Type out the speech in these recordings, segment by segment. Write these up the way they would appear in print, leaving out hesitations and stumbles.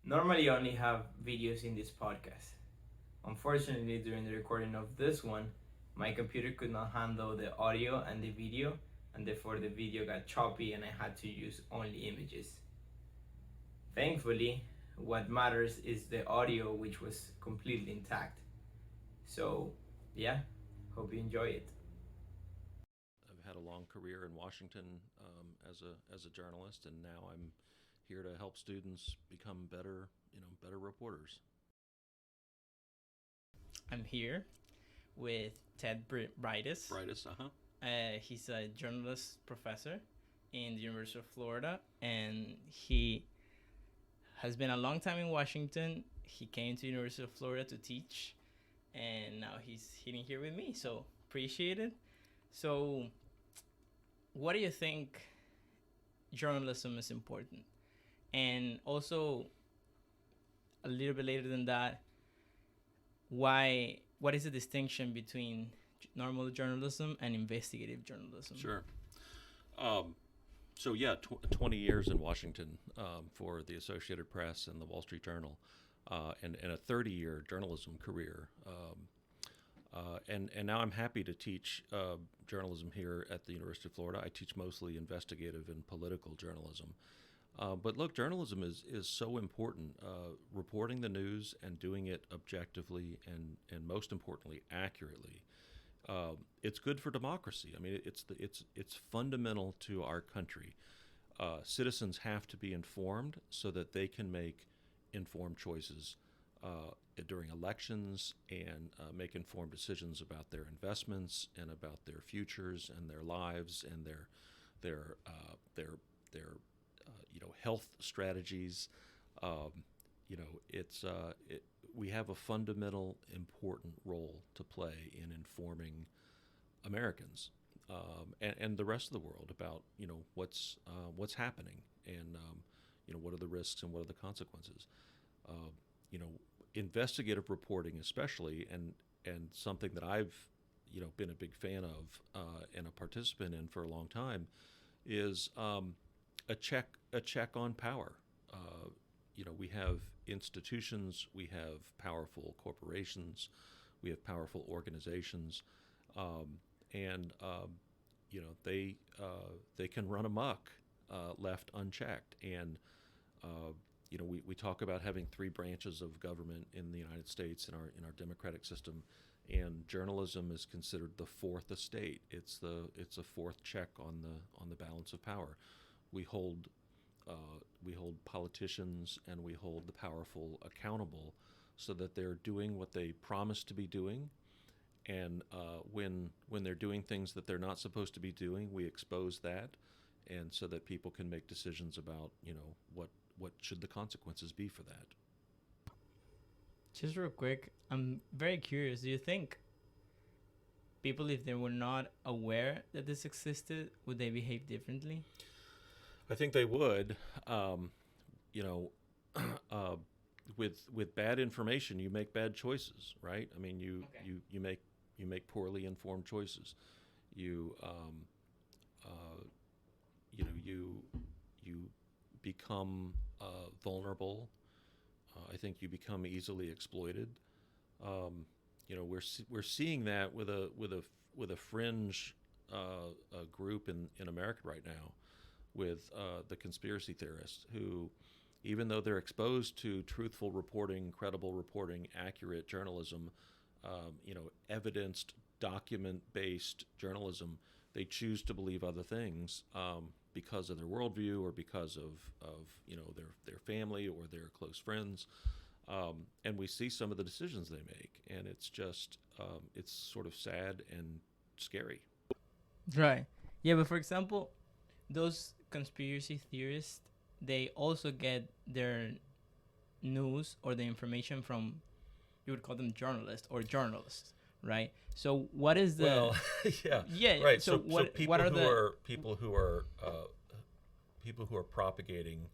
Normally I only have videos in this podcast. Unfortunately, during the recording of this one, my computer could not handle the audio and the video, and therefore the video got choppy and I had to use only images. Thankfully, what matters is the audio, which was completely intact. So, yeah, hope you enjoy it. I've had a long career in Washington as a journalist, and now I'm here to help students become better reporters. I'm here with Ted Bridis. Brightest, uh huh. He's a journalist professor in the University of Florida, and he has been a long time in Washington. He came to the University of Florida to teach, and now he's hitting here with me. So appreciate it. So, what do you think journalism is important? And also, a little bit later than that, what is the distinction between normal journalism and investigative journalism? Sure. Um, so yeah, 20 years in Washington for the Associated Press and the Wall Street Journal, and a 30-year journalism career. And now I'm happy to teach journalism here at the University of Florida. I teach mostly investigative and political journalism. But look, journalism is so important. Reporting the news and doing it objectively and most importantly accurately. It's good for democracy. I mean, it's fundamental to our country. Citizens have to be informed so that they can make informed choices during elections and make informed decisions about their investments and about their futures and their lives and their health strategies. It's we have a fundamental important role to play in informing Americans and the rest of the world about what's happening and what are the risks and what are the consequences. Uh, you know, Investigative reporting, especially, and something that I've been a big fan of and a participant in for a long time, is a check on power. We have institutions, we have powerful corporations, we have powerful organizations, and they can run amok left unchecked. And we talk about having three branches of government in the United States in our democratic system, and journalism is considered the fourth estate. It's a fourth check on the balance of power. We hold politicians and we hold the powerful accountable so that they're doing what they promise to be doing, and when they're doing things that they're not supposed to be doing, we expose that, and so that people can make decisions about what should the consequences be for that. Just real quick, I'm very curious. Do you think people, if they were not aware that this existed, would they behave differently? I think they would. You know, with bad information, you make bad choices, right? I mean, Okay. you make poorly informed choices. You you become vulnerable. I think you become easily exploited. We're seeing that with a fringe a group in America right now, with the conspiracy theorists who, even though they're exposed to truthful reporting, credible reporting, accurate journalism, evidenced, document-based journalism, they choose to believe other things because of their worldview or because of their family or their close friends, and we see some of the decisions they make, and it's just it's sort of sad and scary. Right. Yeah, but for example, those conspiracy theorists, they also get their news or the information from, you would call them journalists, right? So what is the Well, yeah, yeah? right. So what are the people who are propagating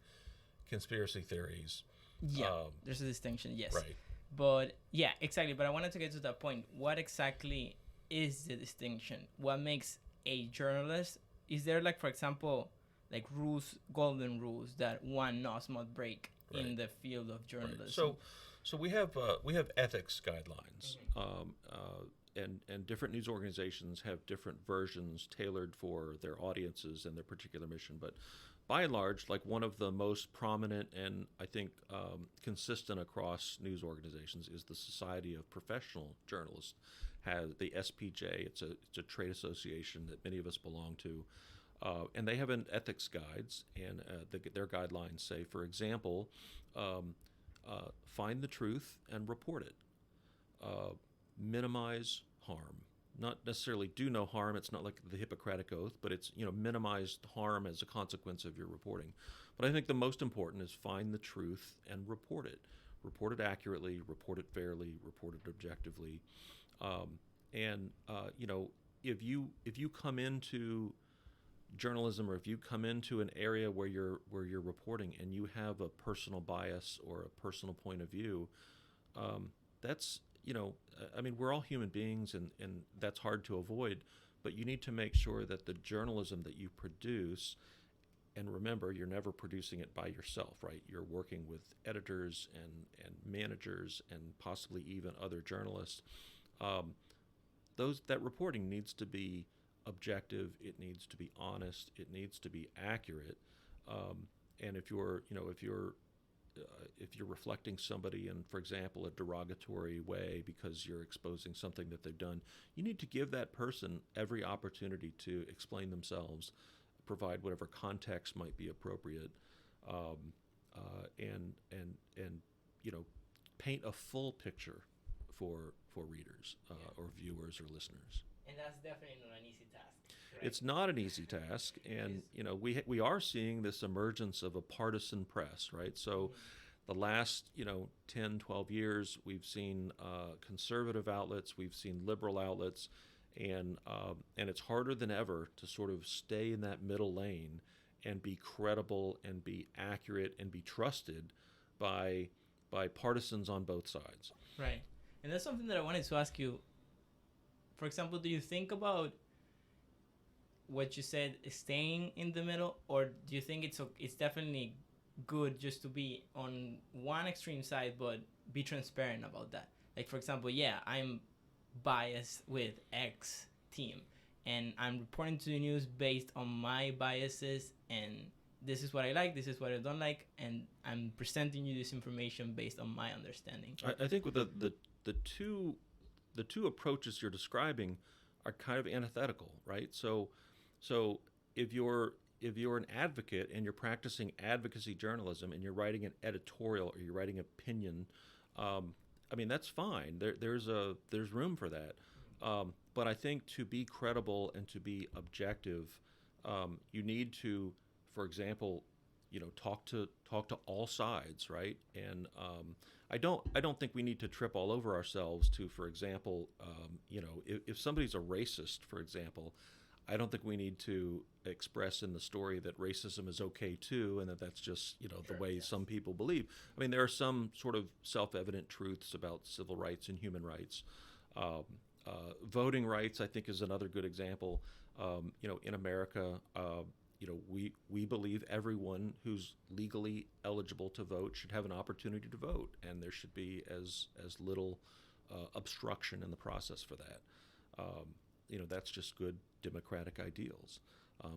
conspiracy theories? yeah? Um, There's a distinction, yes. right. But yeah, exactly. But I wanted to get to that point. What exactly is the distinction? What makes a journalist? Is there, like, for example, like rules, golden rules that one must not break in Right. the field of journalism. Right. So we have ethics guidelines, and different news organizations have different versions tailored for their audiences and their particular mission. But by and large, like one of the most prominent and I think consistent across news organizations is the Society of Professional Journalists. Has the SPJ? It's a trade association that many of us belong to. And they have an ethics guides, and their guidelines say, for example, find the truth and report it. Minimize harm. Not necessarily do no harm. It's not like the Hippocratic Oath, but it's minimize harm as a consequence of your reporting. But I think the most important is find the truth and report it. Report it accurately. Report it fairly. Report it objectively. If you come into journalism, or if you come into an area where you're reporting and you have a personal bias or a personal point of view, that's we're all human beings, and that's hard to avoid. But you need to make sure that the journalism that you produce, and remember, you're never producing it by yourself, right? You're working with editors and managers and possibly even other journalists. That reporting needs to be objective. It needs to be honest. It needs to be accurate. And if you're reflecting somebody in, for example, a derogatory way because you're exposing something that they've done, you need to give that person every opportunity to explain themselves, provide whatever context might be appropriate, and paint a full picture for readers or viewers or listeners. And that's definitely not an easy task. Right? It's not an easy task, and we are seeing this emergence of a partisan press, right? So the last 10, 12 years, we've seen conservative outlets, we've seen liberal outlets, and it's harder than ever to sort of stay in that middle lane and be credible and be accurate and be trusted by partisans on both sides. Right. And that's something that I wanted to ask you. For example, do you think about what you said, staying in the middle, or do you think it's definitely good just to be on one extreme side but be transparent about that? Like, for example, I'm biased with X team and I'm reporting to the news based on my biases, and this is what I like, this is what I don't like, and I'm presenting you this information based on my understanding. I think with the two approaches you're describing are kind of antithetical, right? So if you're an advocate and you're practicing advocacy journalism and you're writing an editorial or you're writing opinion, that's fine. There's room for that. But I think to be credible and to be objective, you need to, for example, talk to all sides, right? And I don't think we need to trip all over ourselves to, for example, if somebody's a racist, for example, I don't think we need to express in the story that racism is okay too, and that's just the way some people believe. There are some sort of self-evident truths about civil rights and human rights. Voting rights, I think, is another good example. In America, we believe everyone who's legally eligible to vote should have an opportunity to vote, and there should be as little obstruction in the process for that. That's just good democratic ideals.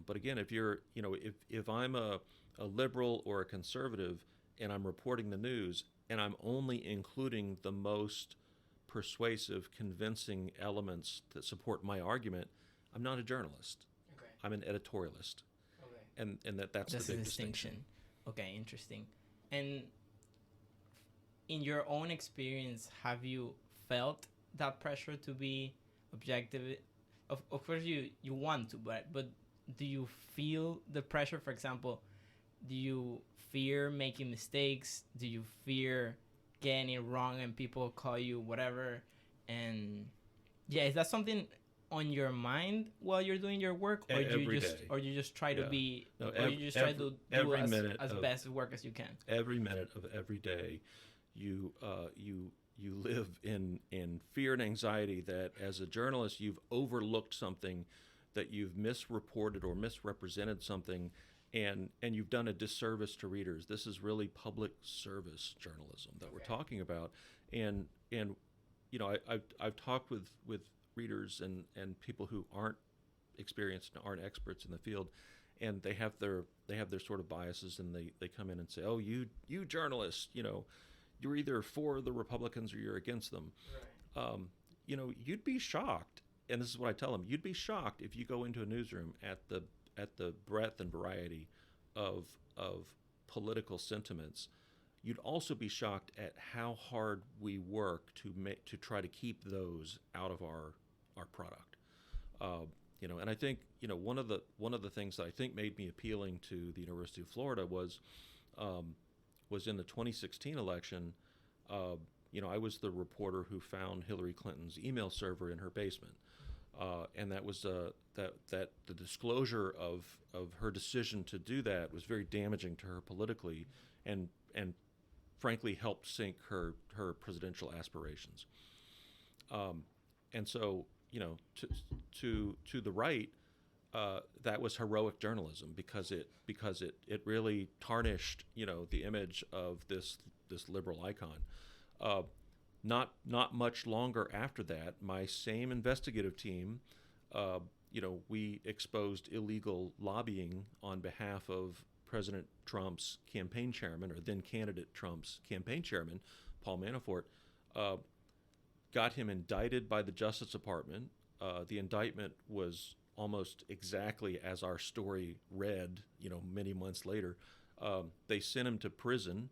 But again, if I'm a liberal or a conservative and I'm reporting the news and I'm only including the most persuasive, convincing elements that support my argument, I'm not a journalist. Okay. I'm an editorialist. Okay. And that's the big distinction. Okay, interesting. And in your own experience, have you felt that pressure to be objective? Of course, you want to, but do you feel the pressure? For example, do you fear making mistakes? Do you fear getting it wrong and people call you whatever? And is that something on your mind while you're doing your work, or you just try to be, or you just try to do as best work as you can? Every minute of every day, you live in fear and anxiety that as a journalist you've overlooked something, that you've misreported or misrepresented something, and you've done a disservice to readers. This is really public service journalism that we're talking about, and I've talked with readers and people who aren't experienced and aren't experts in the field, and they have their sort of biases, and they come in and say, oh, you journalists, you're either for the Republicans or you're against them. Right. You'd be shocked, and this is what I tell them: you'd be shocked if you go into a newsroom at the breadth and variety of political sentiments. You'd also be shocked at how hard we work to try to keep those out of our product. And I think one of the things that I think made me appealing to the University of Florida was in the 2016 election. I was the reporter who found Hillary Clinton's email server in her basement, and that was that the disclosure of her decision to do that was very damaging to her politically, and frankly helped sink her presidential aspirations. And so, to the right, that was heroic journalism because it really tarnished the image of this liberal icon. Not much longer after that, my same investigative team, we exposed illegal lobbying on behalf of President Trump's campaign chairman, or then candidate Trump's campaign chairman, Paul Manafort. Got him indicted by the Justice Department. The indictment was almost exactly as our story read, many months later. They sent him to prison.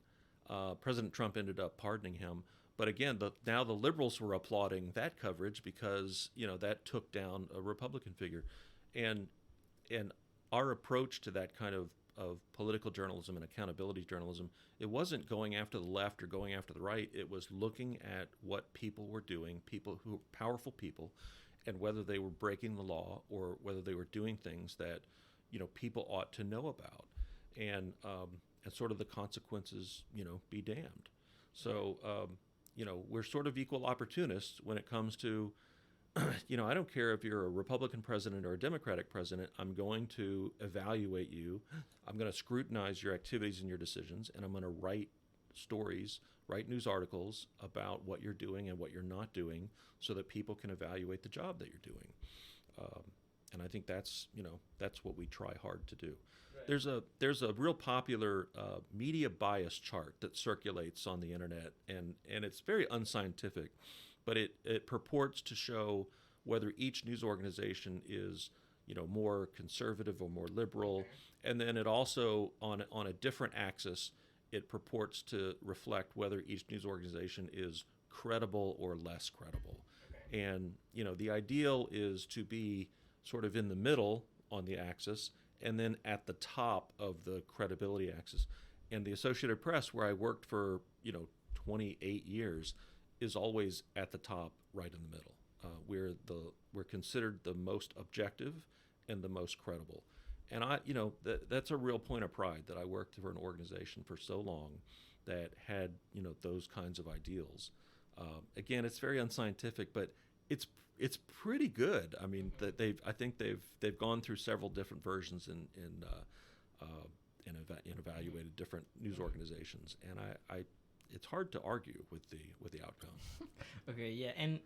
President Trump ended up pardoning him. But again, now the liberals were applauding that coverage because, that took down a Republican figure. And our approach to that kind of political journalism and accountability journalism, it wasn't going after the left or going after the right. It was looking at what people were doing, powerful people, and whether they were breaking the law or whether they were doing things that, people ought to know about, and sort of the consequences, be damned. So, we're sort of equal opportunists when it comes to, I don't care if you're a Republican president or a Democratic president. I'm going to evaluate you. I'm going to scrutinize your activities and your decisions, and I'm going to write stories, write news articles about what you're doing and what you're not doing so that people can evaluate the job that you're doing. And I think that's what we try hard to do. Right. There's a real popular media bias chart that circulates on the internet, and it's very unscientific, but it purports to show whether each news organization is more conservative or more liberal. Okay. And then it also, on a different axis, it purports to reflect whether each news organization is credible or less credible. Okay. And the ideal is to be sort of in the middle on the axis, and then at the top of the credibility axis. And the Associated Press, where I worked for 28 years, is always at the top, right in the middle. We're considered the most objective and the most credible. And that's a real point of pride that I worked for an organization for so long that had those kinds of ideals. Again, it's very unscientific, but it's pretty good. I mean, I think they've gone through several different versions and evaluated different news organizations, and it's hard to argue with the outcome. Okay, yeah, and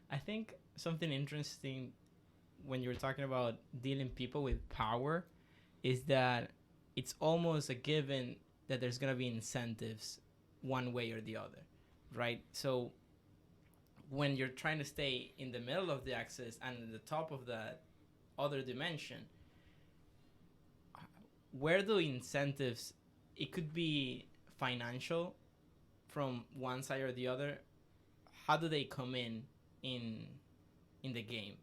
I think something interesting when you're talking about dealing people with power is that it's almost a given that there's going to be incentives one way or the other, right? So when you're trying to stay in the middle of the axis and at the top of that other dimension, where do incentives, it could be financial from one side or the other, how do they come in the game?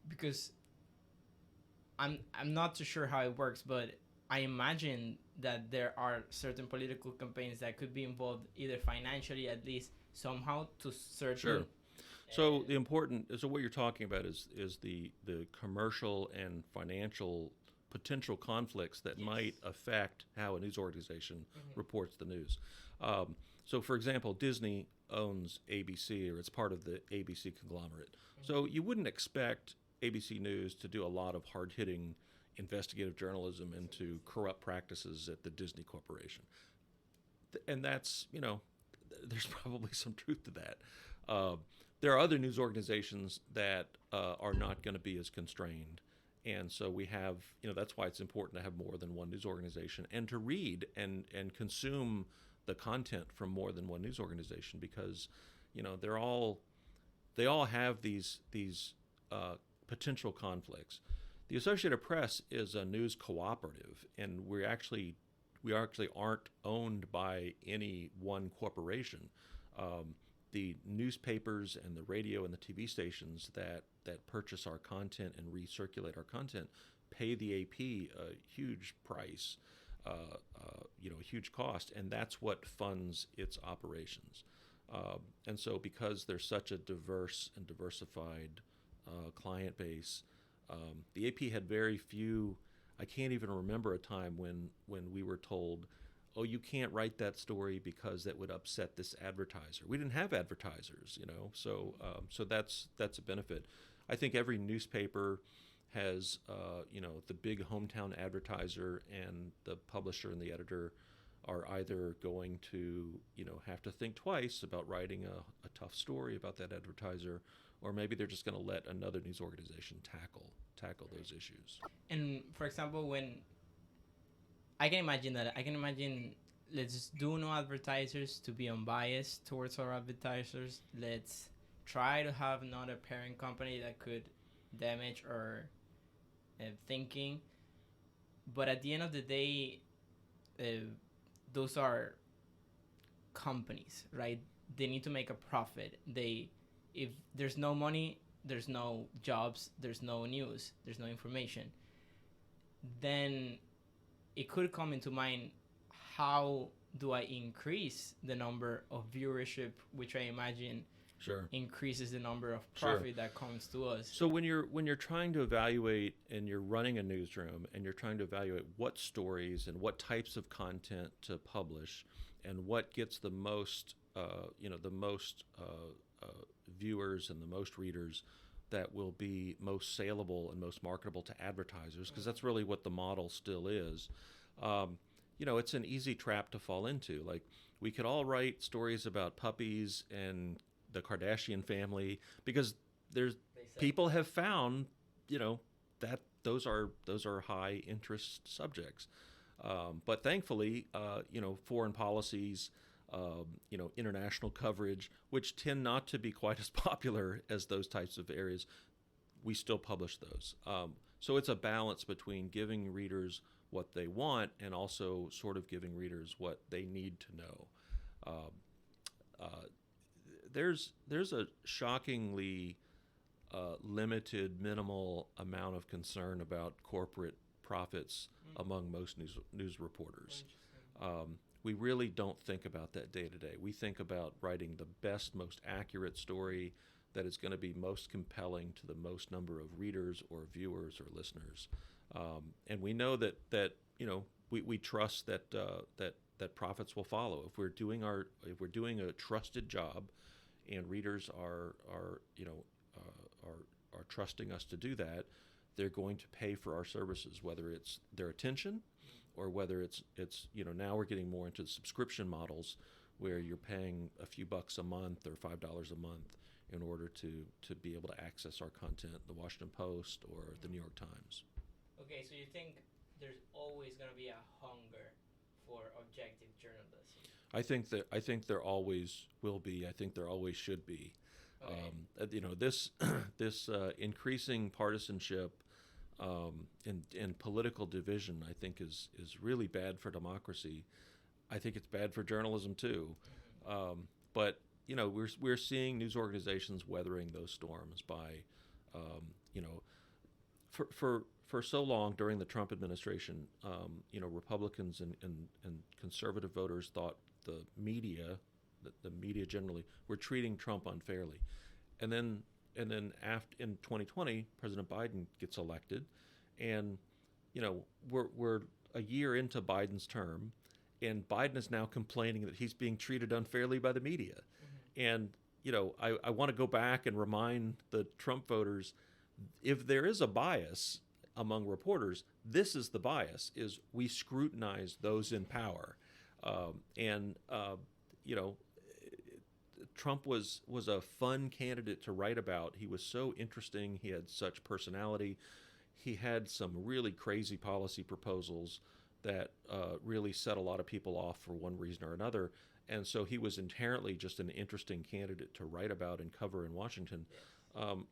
Because I'm not too sure how it works, but I imagine that there are certain political campaigns that could be involved either financially, at least somehow, to certain. Sure. So what you're talking about is the commercial and financial potential conflicts that might affect how a news organization reports the news. So, for example, Disney owns ABC, or it's part of the ABC conglomerate. So you wouldn't expect ABC News to do a lot of hard-hitting investigative journalism into corrupt practices at the Disney Corporation. And that's, there's probably some truth to that. There are other news organizations that are not going to be as constrained. And so we have, that's why it's important to have more than one news organization and to read and consume the content from more than one news organization, because, they all have these potential conflicts. The Associated Press is a news cooperative, and we actually aren't owned by any one corporation. The newspapers and the radio and the TV stations that purchase our content and recirculate our content pay the AP a huge price, a huge cost, and that's what funds its operations. And so because there's such a diverse and diversified client base, the AP had very few. I can't even remember a time when we were told, oh, you can't write that story because that would upset this advertiser. We didn't have advertisers, so that's a benefit. I think every newspaper has, the big hometown advertiser, and the publisher and the editor are either going to, have to think twice about writing a tough story about that advertiser, or maybe they're just going to let another news organization tackle those issues. And for example, when I can imagine let's do no advertisers to be unbiased towards our advertisers. Let's try to have not a parent company that could damage our thinking. But at the end of the day, those are companies, right? They need to make a profit. If there's no money, there's no jobs, there's no news, there's no information. Then it could come into mind, how do I increase the number of viewership, which I imagine increases the number of profit that comes to us. So when you're trying to evaluate, and you're running a newsroom, and you're trying to evaluate what stories and what types of content to publish, and what gets the most viewers and the most readers, that will be most saleable and most marketable to advertisers, because that's really what the model still is. It's an easy trap to fall into. Like, we could all write stories about puppies and the Kardashian family, because people have found, that those are high interest subjects. But thankfully, foreign policies, international coverage, which tend not to be quite as popular as those types of areas, we still publish those. So it's a balance between giving readers what they want and also sort of giving readers what they need to know. There's a shockingly limited, minimal amount of concern about corporate profits among most news reporters. We really don't think about that day to day. We think about writing the best, most accurate story that is going to be most compelling to the most number of readers or viewers or listeners. And we know that we trust that profits will follow. If we're doing a trusted job, and readers are trusting us to do that, they're going to pay for our services, whether it's their attention, or whether it's now we're getting more into subscription models where you're paying a few bucks a month or $5 a month in order to be able to access our content, the Washington Post or the New York Times. Okay, so you think there's always going to be a hunger for objective journalism? I think there always will be. I think there always should be. Okay. This increasing partisanship and political division, I think, is really bad for democracy. I think it's bad for journalism too. But we're seeing news organizations weathering those storms by, for so long during the Trump administration, Republicans and conservative voters thought the media generally were treating Trump unfairly, and then after in 2020, President Biden gets elected, and we're a year into Biden's term, and Biden is now complaining that he's being treated unfairly by the media, and I want to go back and remind the Trump voters, if there is a bias among reporters, this is the bias: is we scrutinize those in power, and you know, Trump was a fun candidate to write about. He was so interesting. He had such personality. He had some really crazy policy proposals that really set a lot of people off for one reason or another. And so he was inherently just an interesting candidate to write about and cover in Washington.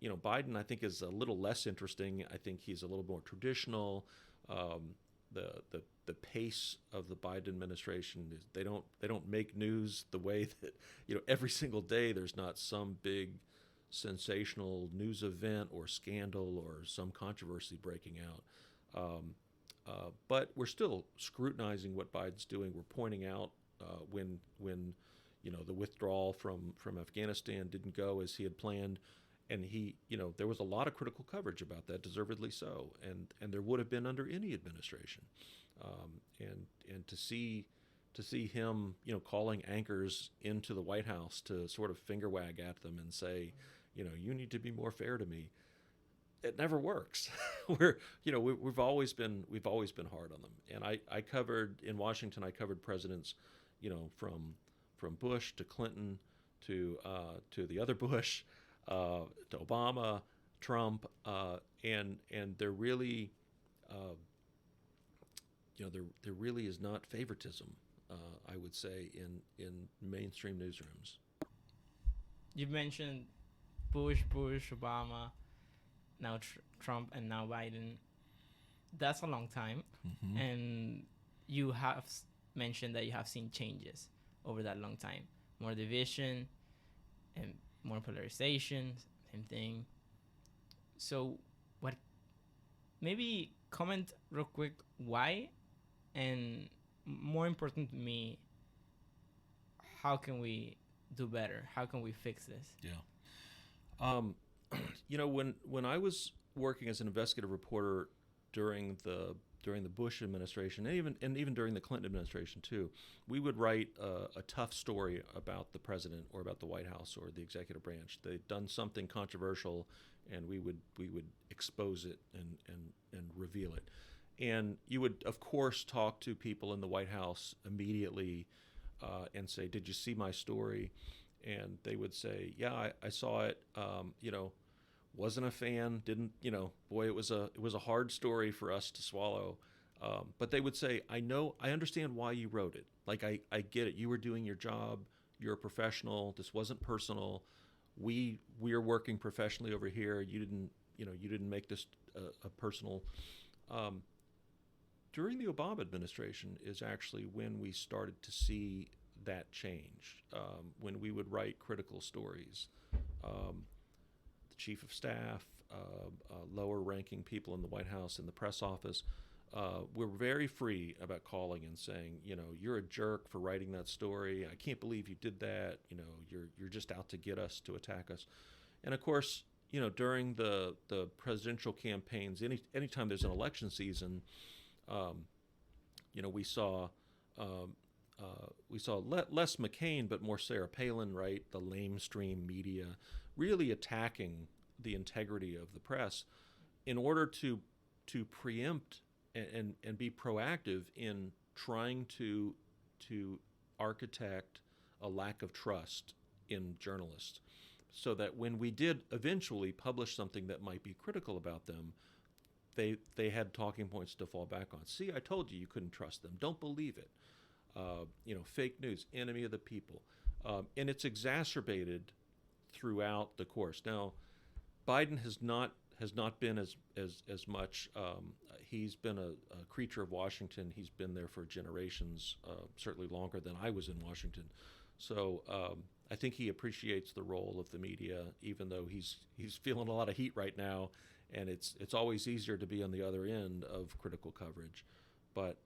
You know, Biden, I think, is a little less interesting. I think he's a little more traditional. The pace of the Biden administration is they don't make news the way that, you know, every single day there's not some big sensational news event or scandal or some controversy breaking out. But we're still scrutinizing what Biden's doing. We're pointing out when you know, the withdrawal from Afghanistan didn't go as he had planned, and you know, there was a lot of critical coverage about that, deservedly so, and there would have been under any administration, and to see him, you know, calling anchors into the White House to sort of finger wag at them and say, you know, you need to be more fair to me. It never works. We've always been hard on them. And I covered in Washington. I covered presidents, you know, from Bush to Clinton to the other Bush, to Obama, Trump, and there really, you know, there really is not favoritism, I would say, in mainstream newsrooms. You've mentioned Bush, Obama, now Trump, and now Biden. That's a long time. Mm-hmm. And you have mentioned that you have seen changes over that long time. More division and more polarization, same thing. So maybe comment real quick why, and more important to me, how can we do better? How can we fix this? Yeah. You know, when I was working as an investigative reporter during the Bush administration, and even during the Clinton administration too, we would write a tough story about the president or about the White House or the executive branch. They'd done something controversial, and we would expose it and reveal it. And you would, of course, talk to people in the White House immediately and say, "Did you see my story?" And they would say, "Yeah, I saw it. You know, wasn't a fan. Didn't, you know? Boy, it was a hard story for us to swallow." But they would say, "I understand why you wrote it. Like, I get it. You were doing your job. You're a professional. This wasn't personal. We are working professionally over here. You didn't make this a personal." During the Obama administration is actually when we started to see that change, when we would write critical stories. The chief of staff, lower-ranking people in the White House and the press office were very free about calling and saying, you know, "You're a jerk for writing that story. I can't believe you did that. You know, you're just out to get us, to attack us." And of course, you know, during the presidential campaigns, anytime there's an election season, you know, we saw less McCain, but more Sarah Palin, right? The lamestream media really attacking the integrity of the press in order to preempt and be proactive in trying to architect a lack of trust in journalists, so that when we did eventually publish something that might be critical about them, they had talking points to fall back on. "See, I told you couldn't trust them. Don't believe it. You know, fake news, enemy of the people." And it's exacerbated throughout the course. Now, Biden has not been as much. He's been a creature of Washington. He's been there for generations, certainly longer than I was in Washington. So I think he appreciates the role of the media, even though he's feeling a lot of heat right now. And it's always easier to be on the other end of critical coverage, but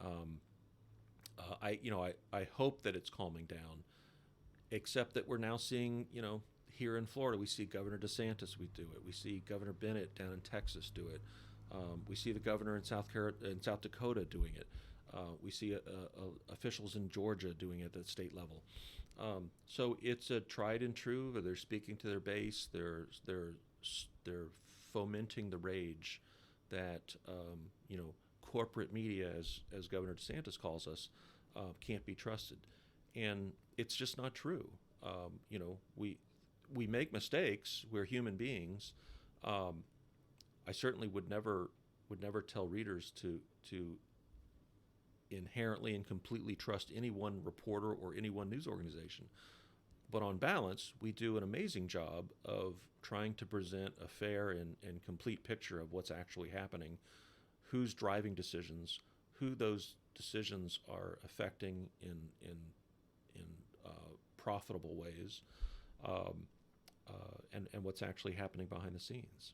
I hope that it's calming down. Except that we're now seeing, you know, here in Florida, we see Governor DeSantis do it. We see Governor Bennett down in Texas do it. We see the governor in South Dakota doing it. We see officials in Georgia doing it at the state level. So it's a tried and true. They're speaking to their base. They're fomenting the rage that corporate media, as Governor DeSantis calls us, can't be trusted, and it's just not true. We make mistakes. We're human beings. I certainly would never tell readers to inherently and completely trust any one reporter or any one news organization. But on balance, we do an amazing job of trying to present a fair and complete picture of what's actually happening, who's driving decisions, who those decisions are affecting in profitable ways, and what's actually happening behind the scenes.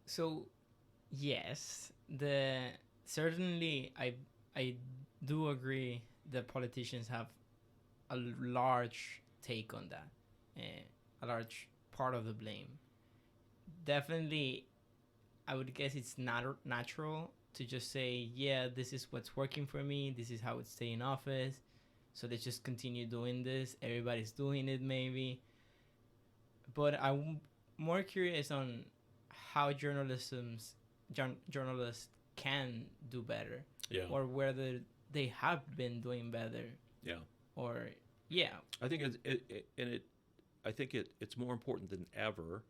So, yes, certainly I do agree that politicians have a large take on that, a large part of the blame. Definitely, I would guess it's not natural to just say, yeah, this is what's working for me, this is how it stay in office, so let's just continue doing this. Everybody's doing it, maybe. But I'm more curious on how journalists can do better, Yeah. or whether they have been doing better. Yeah. Or yeah. I think it's more important than ever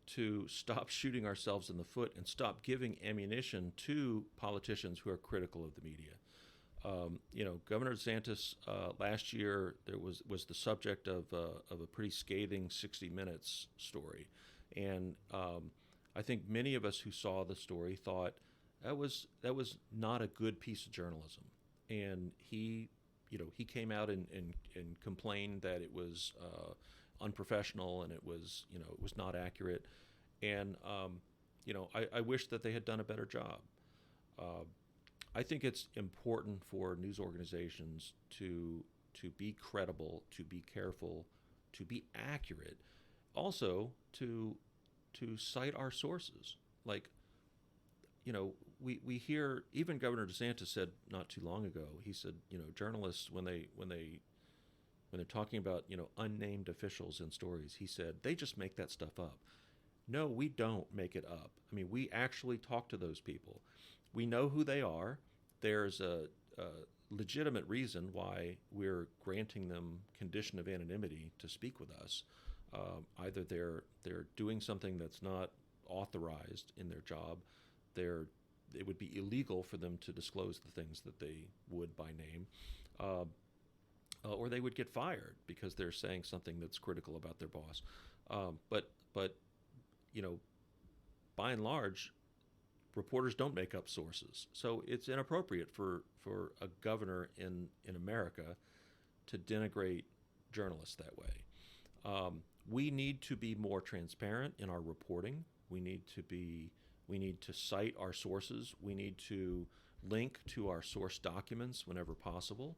to stop shooting ourselves in the foot and stop giving ammunition to politicians who are critical of the media. Governor DeSantis last year was the subject of a pretty scathing 60 Minutes story, and I think many of us who saw the story thought that was not a good piece of journalism, and he came out and complained that it was unprofessional and it was not accurate, and I wish that they had done a better job. I think it's important for news organizations to be credible, to be careful, to be accurate, also to cite our sources. Like, we hear, even Governor DeSantis said not too long ago, he said, journalists, when they're talking about, unnamed officials in stories, he said, they just make that stuff up. No, we don't make it up. I mean, we actually talk to those people. We know who they are. There's a legitimate reason why we're granting them condition of anonymity to speak with us. Either they're doing something that's not authorized in their job. It would be illegal for them to disclose the things that they would by name, or they would get fired because they're saying something that's critical about their boss. But by and large, reporters don't make up sources. So it's inappropriate for a governor in America to denigrate journalists that way. We need to be more transparent in our reporting. We need to cite our sources. We need to link to our source documents whenever possible.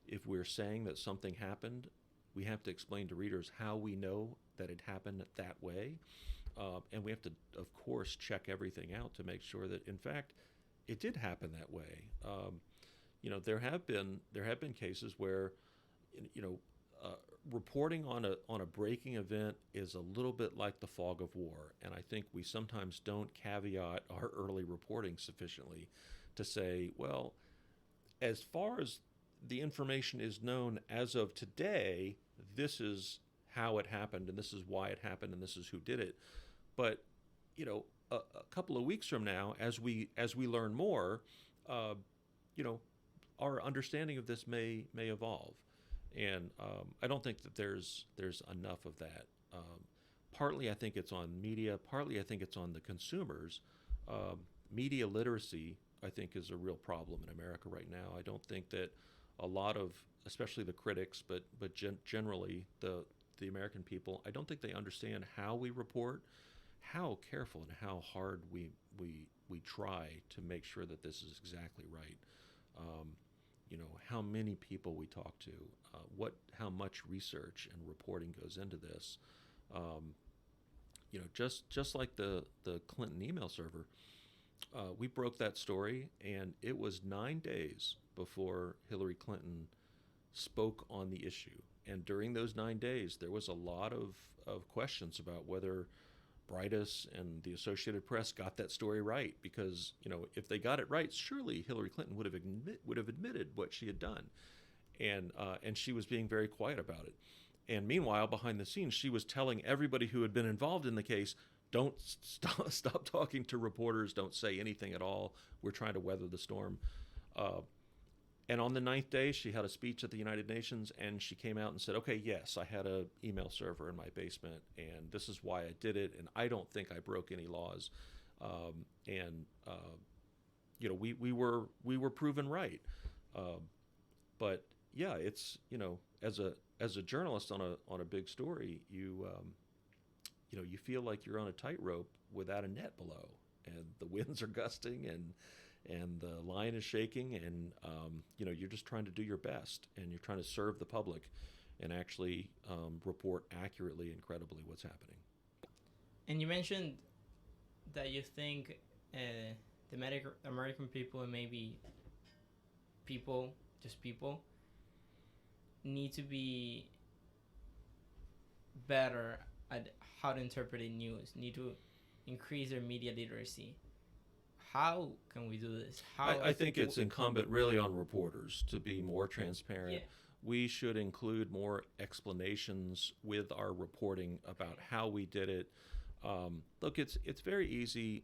If we're saying that something happened, we have to explain to readers how we know that it happened that way. And we have to, of course, check everything out to make sure that, in fact, it did happen that way. There have been cases where, reporting on a breaking event is a little bit like the fog of war, and I think we sometimes don't caveat our early reporting sufficiently to say, well, as far as the information is known as of today, this is how it happened, and this is why it happened, and this is who did it. But a couple of weeks from now, as we learn more, our understanding of this may evolve. And I don't think that there's enough of that. Partly, I think it's on media. Partly, I think it's on the consumers. Media literacy, I think, is a real problem in America right now. I don't think that a lot of, especially the critics, but generally the American people, I don't think they understand how we report, how careful and how hard we try to make sure that this is exactly right. How many people we talk to, how much research and reporting goes into this. Just like the Clinton email server, we broke that story, and it was 9 days before Hillary Clinton spoke on the issue. And during those 9 days, there was a lot of questions about whether Bridis and the Associated Press got that story right, because if they got it right, surely Hillary Clinton would have admitted what she had done, and she was being very quiet about it. And meanwhile, behind the scenes, she was telling everybody who had been involved in the case, don't stop talking to reporters, don't say anything at all. We're trying to weather the storm. And on the 9th day, she had a speech at the United Nations, and she came out and said, okay, yes, I had an email server in my basement, and this is why I did it, and I don't think I broke any laws. We were proven right. But yeah, it's, as a journalist on a big story, you feel like you're on a tightrope without a net below, and the winds are gusting, and the line is shaking, and you're just trying to do your best, and you're trying to serve the public and actually report accurately and credibly what's happening. And you mentioned that you think the American people, and maybe people need to be better at how to interpret news, need to increase their media literacy. How can we do this? I think it's incumbent really on reporters to be more transparent. Yeah. We should include more explanations with our reporting about how we did it. Look, it's very easy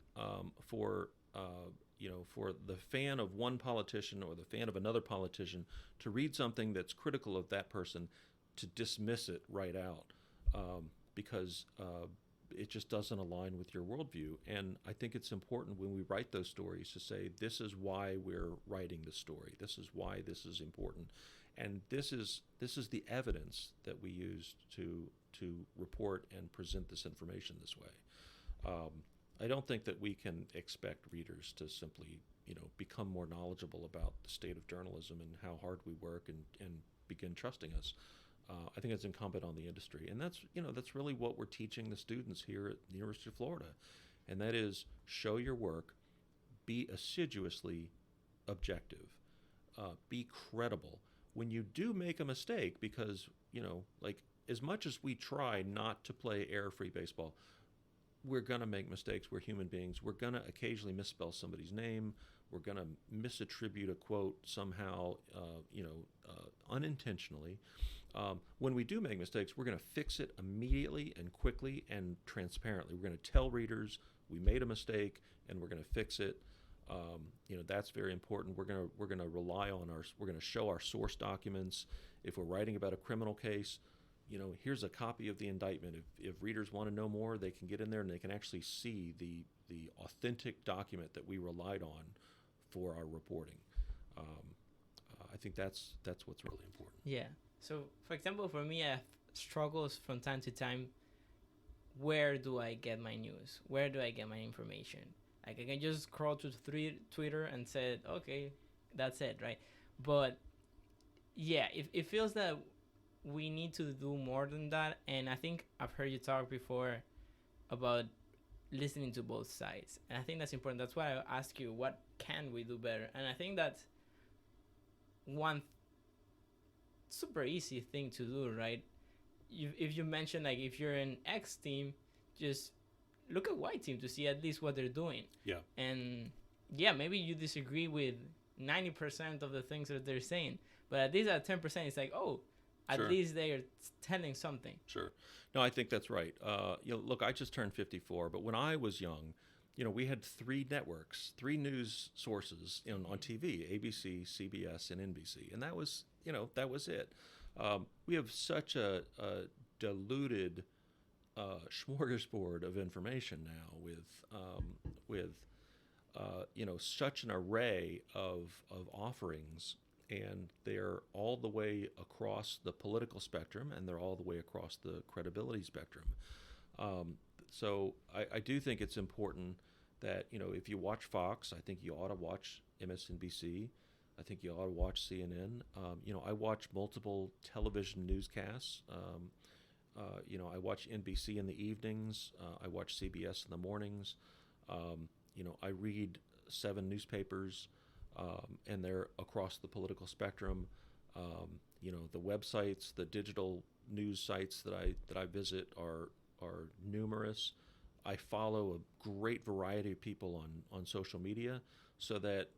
for the fan of one politician or the fan of another politician to read something that's critical of that person, to dismiss it right out because it just doesn't align with your worldview. And I think it's important when we write those stories to say, this is why we're writing the story. This is why this is important. And this is the evidence that we use to report and present this information this way. I don't think that we can expect readers to simply, become more knowledgeable about the state of journalism and how hard we work and begin trusting us. I think it's incumbent on the industry, and that's really what we're teaching the students here at the University of Florida, and that is show your work, be assiduously objective, be credible. When you do make a mistake, because as much as we try not to play error-free baseball, we're going to make mistakes. We're human beings. We're going to occasionally misspell somebody's name. We're going to misattribute a quote somehow, unintentionally. When we do make mistakes, we're going to fix it immediately and quickly and transparently. We're going to tell readers we made a mistake and we're going to fix it. That's very important. We're going to rely on we're going to show our source documents. If we're writing about a criminal case, here's a copy of the indictment. If readers want to know more, they can get in there and they can actually see the authentic document that we relied on for our reporting. I think that's what's really important. Yeah. So, for example, for me, I have struggles from time to time. Where do I get my news? Where do I get my information? Like, I can just scroll to Twitter and say, okay, that's it, right? But, yeah, it feels that we need to do more than that. And I think I've heard you talk before about listening to both sides. And I think that's important. That's why I ask you, what can we do better? And I think that's one super easy thing to do, right? If you mention, like, if you're an X team, just look at Y team to see at least what they're doing. Yeah. And yeah, maybe you disagree with 90% of the things that they're saying, but at least at 10%, it's like, oh, at Sure. least they are telling something. Sure. No, I think that's right. Look, I just turned 54, but when I was young, we had 3 networks, 3 news sources on TV: ABC, CBS, and NBC, and that was it. We have such a diluted smorgasbord of information now, with such an array of offerings, and they're all the way across the political spectrum, and they're all the way across the credibility spectrum. So I do think it's important that, if you watch Fox, I think you ought to watch MSNBC. I think you ought to watch CNN. I watch multiple television newscasts. I watch NBC in the evenings. I watch CBS in the mornings. I read 7 newspapers, and they're across the political spectrum. The websites, the digital news sites that I visit are numerous. I follow a great variety of people on social media, so that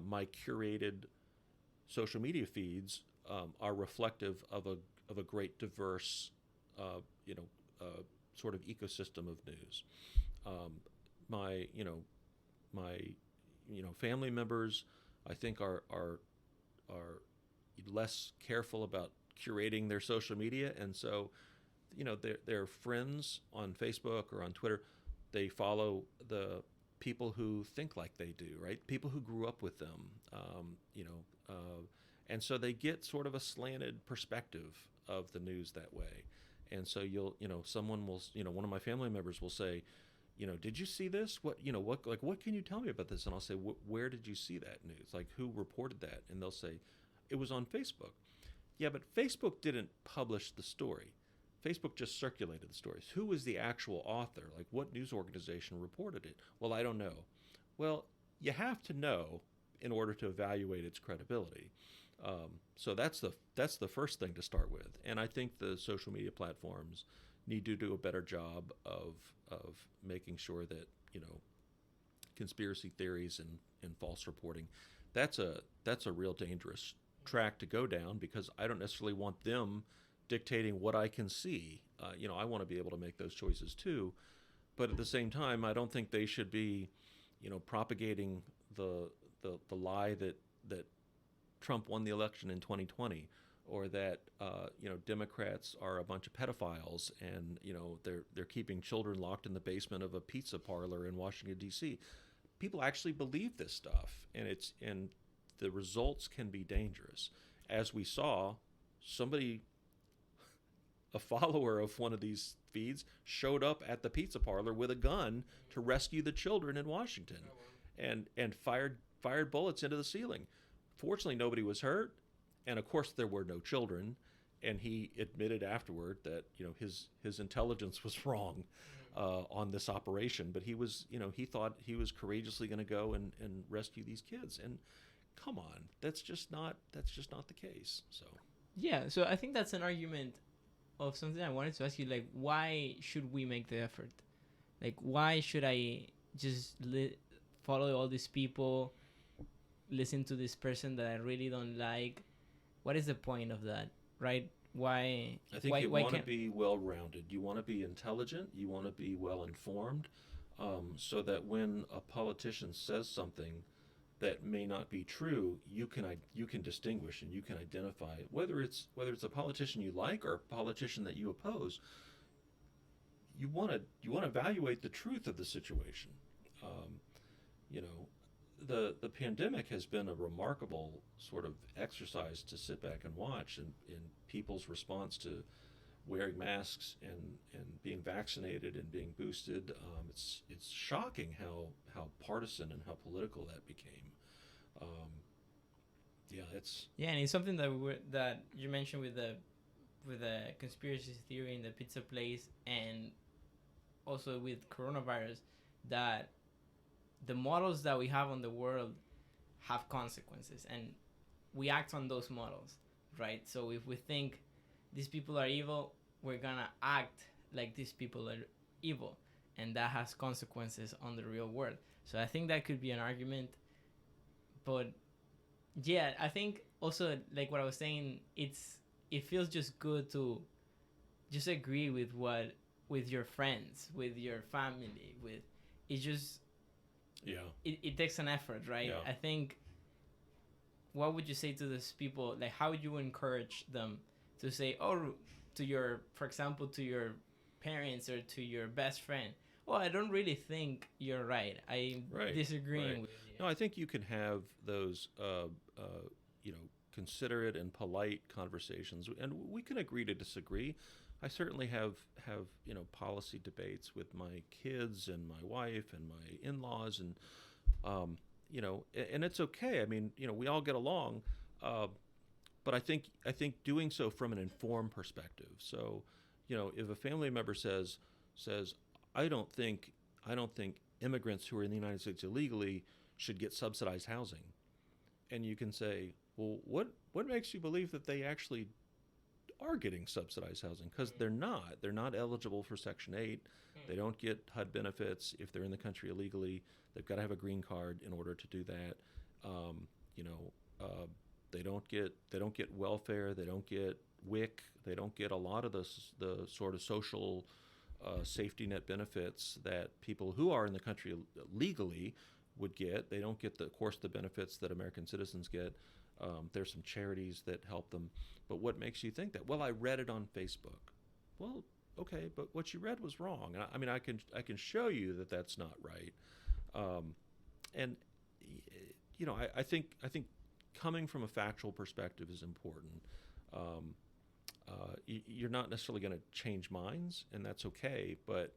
my curated social media feeds are reflective of a great diverse, uh, you know, sort of ecosystem of news. Um, my my family members, I think, are less careful about curating their social media, and so their friends on Facebook or on Twitter, they follow the people who think like they do, right? People who grew up with them, and so they get sort of a slanted perspective of the news that way. And so someone will, one of my family members will say, did you see this? What can you tell me about this? And I'll say, where did you see that news? Like, who reported that? And they'll say, it was on Facebook. Yeah, but Facebook didn't publish the story. Facebook just circulated the stories. Who was the actual author? Like, what news organization reported it? Well, I don't know. Well, you have to know in order to evaluate its credibility. So that's the first thing to start with. And I think the social media platforms need to do a better job of making sure that conspiracy theories and false reporting, that's a real dangerous track to go down, because I don't necessarily want them dictating what I can see. I want to be able to make those choices too, but at the same time, I don't think they should be, propagating the lie that Trump won the election in 2020, or that Democrats are a bunch of pedophiles, and they're keeping children locked in the basement of a pizza parlor in Washington D.C. People actually believe this stuff, and the results can be dangerous. As we saw, a follower of one of these feeds showed up at the pizza parlor with a gun to rescue the children in Washington, and fired bullets into the ceiling. Fortunately, nobody was hurt, and of course there were no children. And he admitted afterward that his intelligence was wrong on this operation, but he thought he was courageously going to go and rescue these kids. And come on, that's just not the case. So yeah, so I think that's an argument of something I wanted to ask you. Like, why should we make the effort? Like, why should I just follow all these people, listen to this person that I really don't like? What is the point of that, right? Why? I think you want to be well-rounded. You want to be intelligent. You want to be well-informed, so that when a politician says something that may not be true, you can distinguish and you can identify it. Whether it's a politician you like or a politician that you oppose, you want to evaluate the truth of the situation. The pandemic has been a remarkable sort of exercise to sit back and watch, in people's response to wearing masks and being vaccinated and being boosted. It's shocking how partisan and how political that became. And it's something that you mentioned with the conspiracy theory in the pizza place, and also with coronavirus, that the models that we have on the world have consequences, and we act on those models, right? So if we think these people are evil, we're gonna act like these people are evil, and that has consequences on the real world. So I think that could be an argument. But yeah, I think also, like what I was saying, it feels just good to just agree with your friends, with your family, it takes an effort, right? Yeah. I think, what would you say to those people? Like, how would you encourage them to say, for example, to your parents or to your best friend, I don't really think you're right. I'm disagreeing with you. No, I think you can have those, considerate and polite conversations, and we can agree to disagree. I certainly have policy debates with my kids and my wife and my in-laws, and and it's okay. I mean, we all get along, but I think doing so from an informed perspective. So, if a family member says, I don't think immigrants who are in the United States illegally should get subsidized housing, and you can say, well, what makes you believe that they actually are getting subsidized housing, because they're not eligible for Section 8. They don't get HUD benefits if they're in the country illegally. They've got to have a green card in order to do that. You know, they don't get welfare. They don't get WIC. They don't get a lot of the sort of social safety net benefits that people who are in the country legally would get. They don't get, of course, the benefits that American citizens get. There's some charities that help them. But what makes you think that? Well, I read it on Facebook. Well, okay, but what you read was wrong. I mean, I can show you that that's not right. And you know, I think coming from a factual perspective is important. You're not necessarily going to change minds, and that's okay. But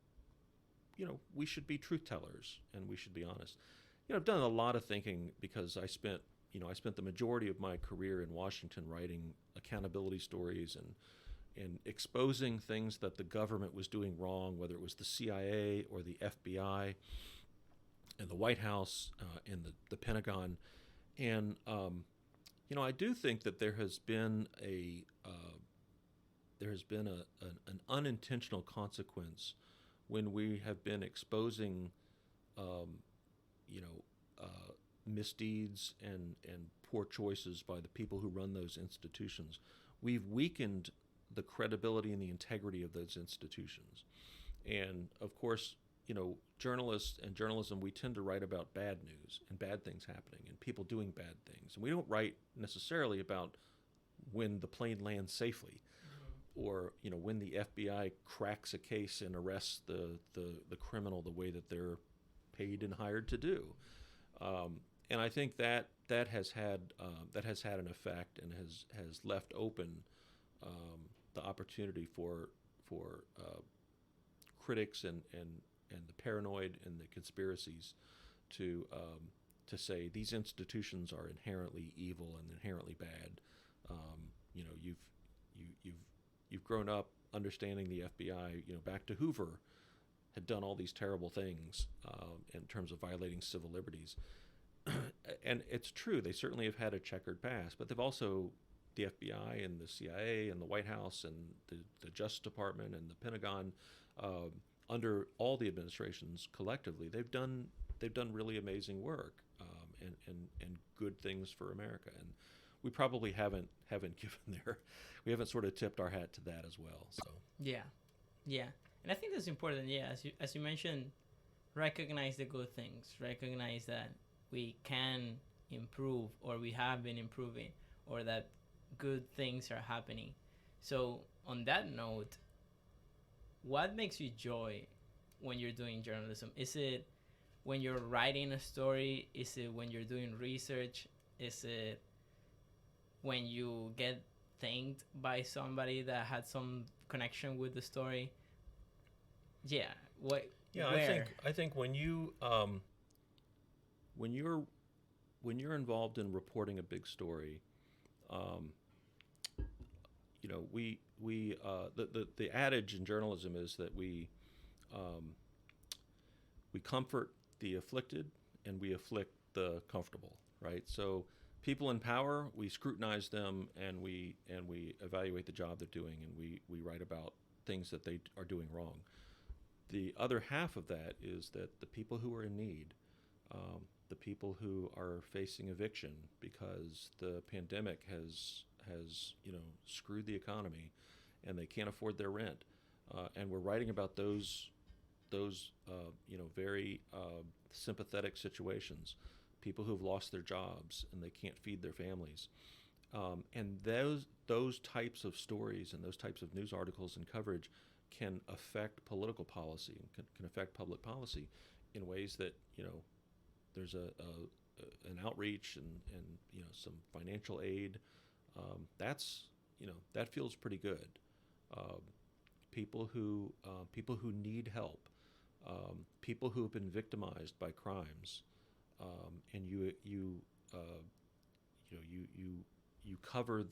you know, we should be truth tellers, and we should be honest. You know, I've done a lot of thinking because I spent the majority of my career in Washington writing accountability stories and exposing things that the government was doing wrong, whether it was the CIA or the FBI and the White House and the Pentagon. And you know, I do think that there has been an unintentional consequence when we have been exposing misdeeds and poor choices by the people who run those institutions. We've weakened the credibility and the integrity of those institutions. And of course, you know, journalists and journalism, we tend to write about bad news and bad things happening and people doing bad things. And we don't write necessarily about when the plane lands safely, or you know, when the FBI cracks a case and arrests the criminal the way that they're paid and hired to do. And I think that has had an effect and has left open the opportunity for critics and the paranoid and the conspiracies to say these institutions are inherently evil and inherently bad. You know, you've grown up understanding the FBI. You know, back to Hoover, had done all these terrible things in terms of violating civil liberties. And it's true, they certainly have had a checkered past, but they've also, the FBI and the CIA and the White House and the Justice Department and the Pentagon, under all the administrations collectively, they've done really amazing work and good things for America. And we probably haven't we haven't sort of tipped our hat to that as well. So yeah, and I think that's important. Yeah, as you mentioned, recognize the good things. Recognize that we can improve, or we have been improving, or that good things are happening. So on that note, what makes you joy when you're doing journalism? Is it when you're writing a story? Is it when you're doing research? Is it when you get thanked by somebody that had some connection with the story? Yeah. What? Yeah, where? I think when you're involved in reporting a big story, you know, the adage in journalism is that we comfort the afflicted and we afflict the comfortable, right? So people in power, we scrutinize them and we evaluate the job they're doing, and we write about things that they are doing wrong. The other half of that is that the people who are in need, the people who are facing eviction because the pandemic has you know, screwed the economy and they can't afford their rent, and we're writing about those you know, very sympathetic situations, people who have lost their jobs and they can't feed their families, and those types of stories and those types of news articles and coverage can affect political policy and can affect public policy in ways that, you know, there's an outreach and you know, some financial aid. That's, you know, that feels pretty good. People who need help, people who have been victimized by crimes, and you cover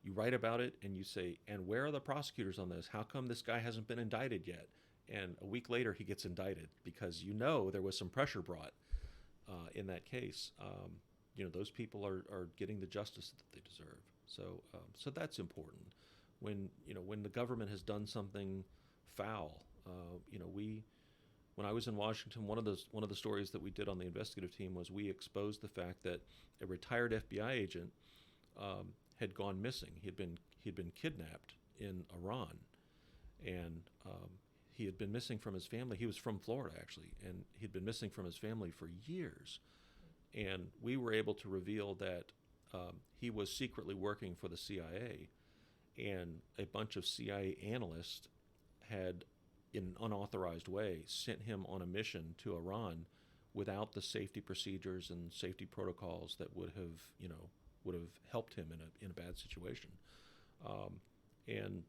you write about it and you say, and where are the prosecutors on this? How come this guy hasn't been indicted yet? And a week later he gets indicted because, you know, there was some pressure brought in that case. You know, those people are getting the justice that they deserve. So that's important. when the government has done something foul. When I was in Washington, one of the stories that we did on the investigative team was we exposed the fact that a retired FBI agent had gone missing. He'd been kidnapped in Iran, and he had been missing from his family. He was from Florida, actually, and he'd been missing from his family for years. And we were able to reveal that he was secretly working for the CIA, and a bunch of CIA analysts had, in an unauthorized way, sent him on a mission to Iran without the safety procedures and safety protocols that would have helped him in a bad situation. And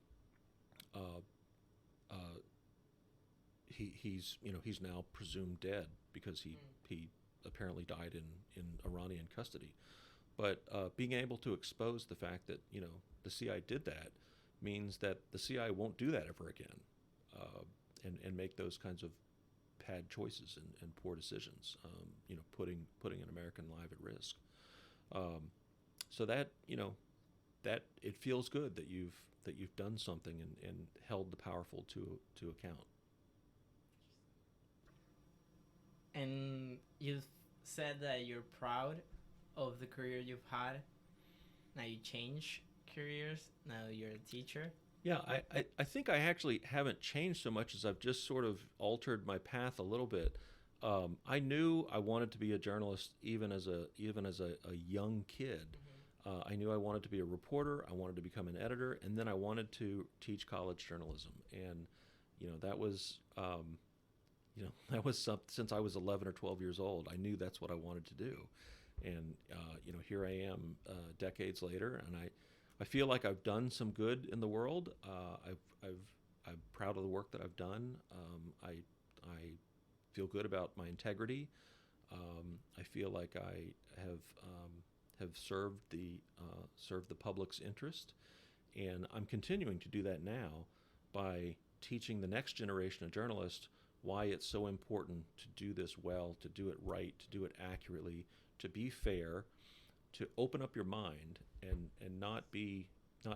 he's now presumed dead because he apparently died in Iranian custody. But being able to expose the fact that the CIA did that means that the CIA won't do that ever again, and make those kinds of bad choices and poor decisions, putting an American life at risk. So that that it feels good that you've done something and held the powerful to account. And you said that you're proud of the career you've had. Now you change careers. Now you're a teacher. Yeah, I think I actually haven't changed so much as I've just sort of altered my path a little bit. I knew I wanted to be a journalist even as a young kid. I knew I wanted to be a reporter. I wanted to become an editor, and then I wanted to teach college journalism. And that was since I was 11 or 12 years old. I knew that's what I wanted to do. And here I am decades later, and I feel like I've done some good in the world. I'm proud of the work that I've done. I feel good about my integrity. I feel like I have served the public's interest, and I'm continuing to do that now by teaching the next generation of journalists why it's so important to do this well, to do it right, to do it accurately, to be fair, to open up your mind and not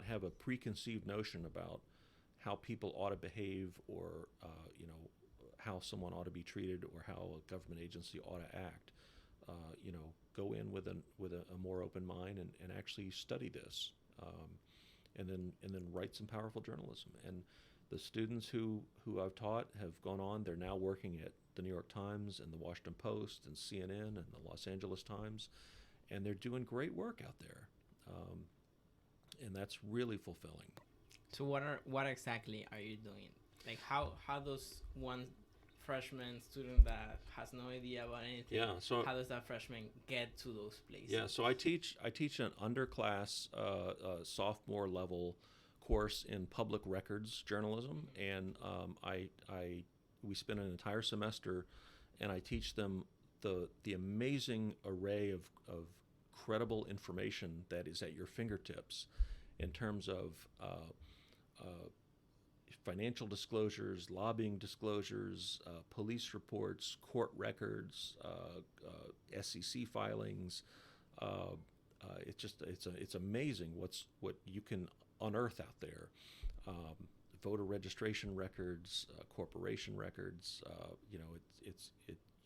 have a preconceived notion about how people ought to behave, or how someone ought to be treated, or how a government agency ought to act. Go in with a more open mind and actually study this, and then write some powerful journalism. And the students who I've taught have gone on. They're now working at the New York Times and the Washington Post and CNN and the Los Angeles Times, and they're doing great work out there, and that's really fulfilling. So what exactly are you doing? Like how does one freshman student that has no idea about anything, how does that freshman get to those places? Yeah, so I teach an underclass sophomore level course in public records journalism, and we spend an entire semester, and I teach them the amazing array of credible information that is at your fingertips in terms of financial disclosures, lobbying disclosures, police reports, court records, SEC filings. It's amazing what you can unearth out there. Voter registration records, corporation records.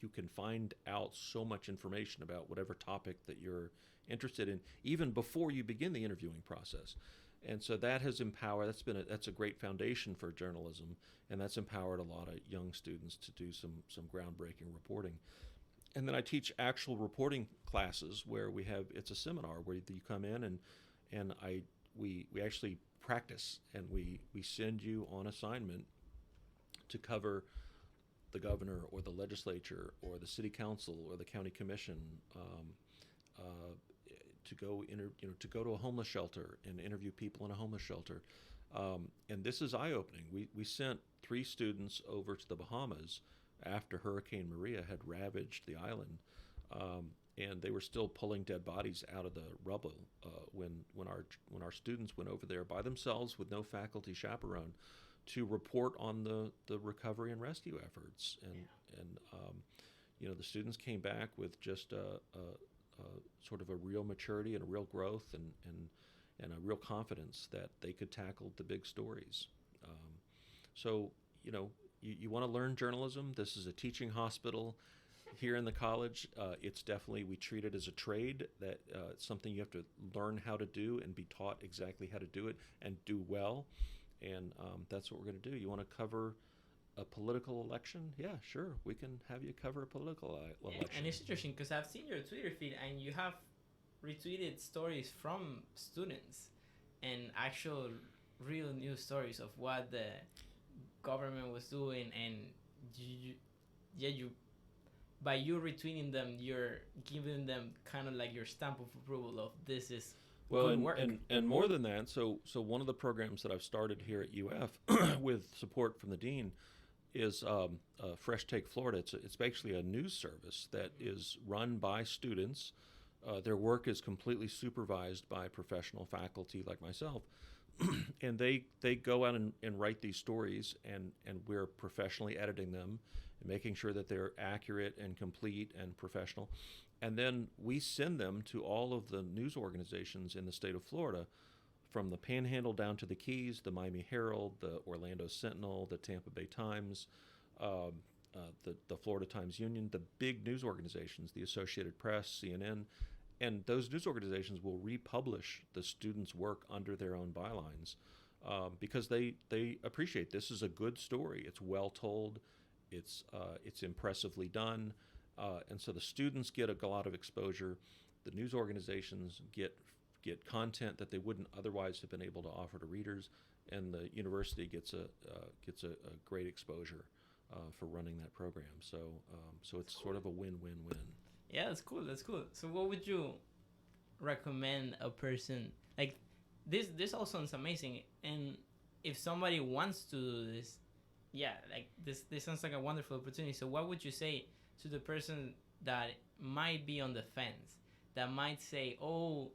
You can find out so much information about whatever topic that you're interested in, even before you begin the interviewing process. And so that has empowered. That's a great foundation for journalism, and that's empowered a lot of young students to do some groundbreaking reporting. And then I teach actual reporting classes where it's a seminar where you come in and we actually practice, and we send you on assignment to cover the governor or the legislature or the city council or the county commission, to go to a homeless shelter and interview people in a homeless shelter. And this is eye-opening. We sent 3 students over to the Bahamas after Hurricane Maria had ravaged the island, and they were still pulling dead bodies out of the rubble when our students went over there by themselves with no faculty chaperone to report on the recovery and rescue efforts. And the students came back with just a sort of a real maturity and a real growth, and and a real confidence that they could tackle the big stories. So, you know, you want to learn journalism. This is a teaching hospital here in the college. It's definitely, we treat it as a trade, that it's something you have to learn how to do and be taught exactly how to do it and do well. And that's what we're going to do. You want to cover a political election? Yeah, sure. We can have you cover a political election. And it's interesting because I've seen your Twitter feed and you have retweeted stories from students and actual real news stories of what the government was doing, and you by you retweeting them, you're giving them kind of like your stamp of approval of this is good work. And more than that, so one of the programs that I've started here at UF with support from the dean is Fresh Take Florida. It's basically a news service that is run by students. Their work is completely supervised by professional faculty like myself. And they go out and write these stories, and we're professionally editing them and making sure that they're accurate and complete and professional. And then we send them to all of the news organizations in the state of Florida, from the Panhandle down to the Keys, the Miami Herald, the Orlando Sentinel, the Tampa Bay Times, the Florida Times Union, the big news organizations, the Associated Press, CNN. And those news organizations will republish the students' work under their own bylines because they appreciate this is a good story. It's well told. It's impressively done. And so the students get a lot of exposure. The news organizations get content that they wouldn't otherwise have been able to offer to readers, and the university gets a great exposure for running that program. So it's sort of a win-win-win. Yeah, that's cool. So what would you recommend a person like this all sounds amazing, and if somebody wants to do this, yeah, like this sounds like a wonderful opportunity. So what would you say to the person that might be on the fence, that might say, oh,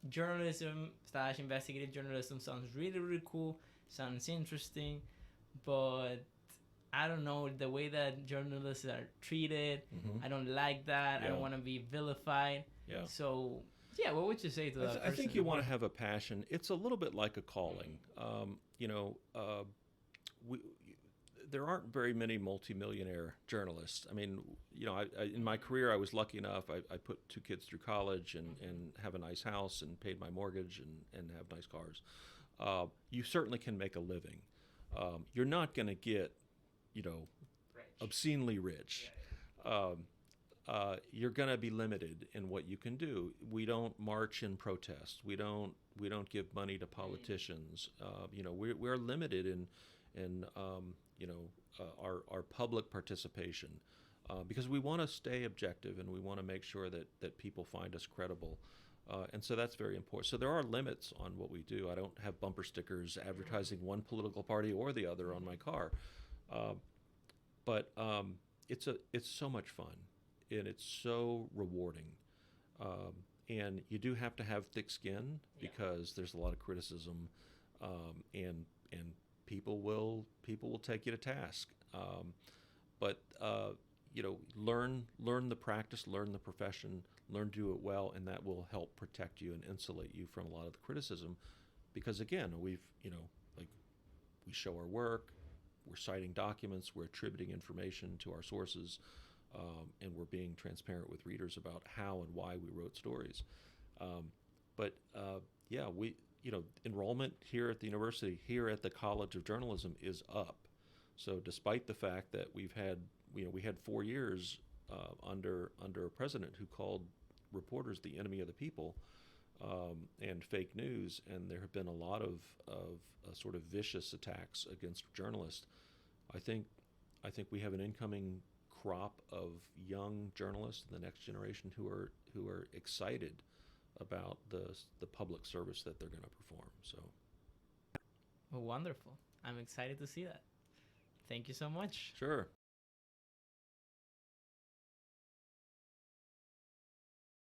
journalism/investigative journalism sounds really, really cool, sounds interesting, but I don't know, the way that journalists are treated, I don't like that. I don't want to be vilified. Yeah. So, yeah, what would you say to that person? I think you want to have a passion. It's a little bit like a calling. There aren't very many multimillionaire journalists. I mean, in my career, I was lucky enough. I put 2 kids through college and have a nice house and paid my mortgage and have nice cars. You certainly can make a living. You're not going to get, obscenely rich. You're going to be limited in what you can do. We don't march in protest. We don't give money to politicians. We're limited in our public participation because we want to stay objective and we want to make sure that people find us credible. And so that's very important. So there are limits on what we do. I don't have bumper stickers advertising one political party or the other on my car. But it's so much fun, and it's so rewarding. And you do have to have thick skin because there's a lot of criticism, and people will take you to task. But learn the practice, learn the profession, learn to do it well, and that will help protect you and insulate you from a lot of the criticism. Because again, we show our work, we're citing documents, we're attributing information to our sources, and we're being transparent with readers about how and why we wrote stories. Enrollment here at the university, here at the College of Journalism, is up. So despite the fact that we had 4 years under a president who called reporters the enemy of the people, and fake news, and there have been a lot of sort of vicious attacks against journalists. I think we have an incoming crop of young journalists in the next generation who are excited about the public service that they're going to perform. So, well, wonderful. I'm excited to see that. Thank you so much. Sure.